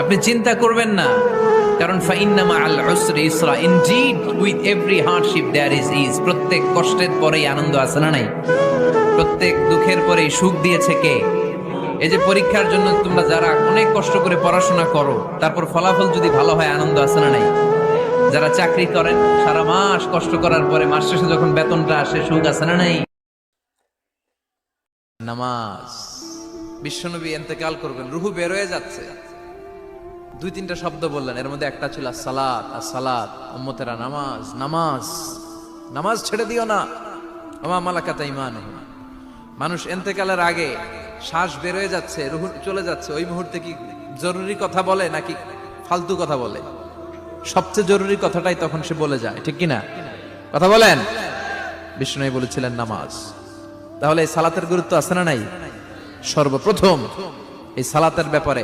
আপনি চিন্তা করবেন না, কারণ ফাইন্না মাআল উসরি ইসরা, indeed with every hardship there is ease. প্রত্যেক কষ্টের পরেই আনন্দ আছে না নাই? প্রত্যেক দুঃখের পরেই সুখ দিয়েছে কে? এই যে পরীক্ষার জন্য তোমরা যারা অনেক কষ্ট করে পড়াশোনা করো, তারপর ফলাফল যদি ভালো হয়, আনন্দ আছে না নাই? যারা চাকরি করেন, সারা মাস কষ্ট করার পরে মাস শেষে যখন বেতনটা আসে, সুখ আছে না নাই? নামাজ। বিশ্বনবী ইন্তেকাল করবেন, রুহু বের হয়ে যাচ্ছে, দুই তিনটা শব্দ বললেন, এর মধ্যে একটা ছিল আসসালাত। আসসালাত, উম্মতেরা নামাজ, নামাজ, নামাজ ছেড়ে দিও না। ওমা মালাকাত আইমানুহুম। মানুষ ইন্তেকালের আগে শ্বাস বের হয়ে যাচ্ছে, রুহু চলে যাচ্ছে, ওই মুহূর্তে কি জরুরি কথা বলে নাকি ফালতু কথা বলে? সবচেয়ে জরুরি কথাটাই তখন সে বলে যায়, ঠিক কিনা? কথা বলেন। বিষ্ণু বলেছিলেন নামাজ। তাহলে এই সালাতের গুরুত্ব আছে না নাই? সর্বপ্রথম এই সালাতের ব্যাপারে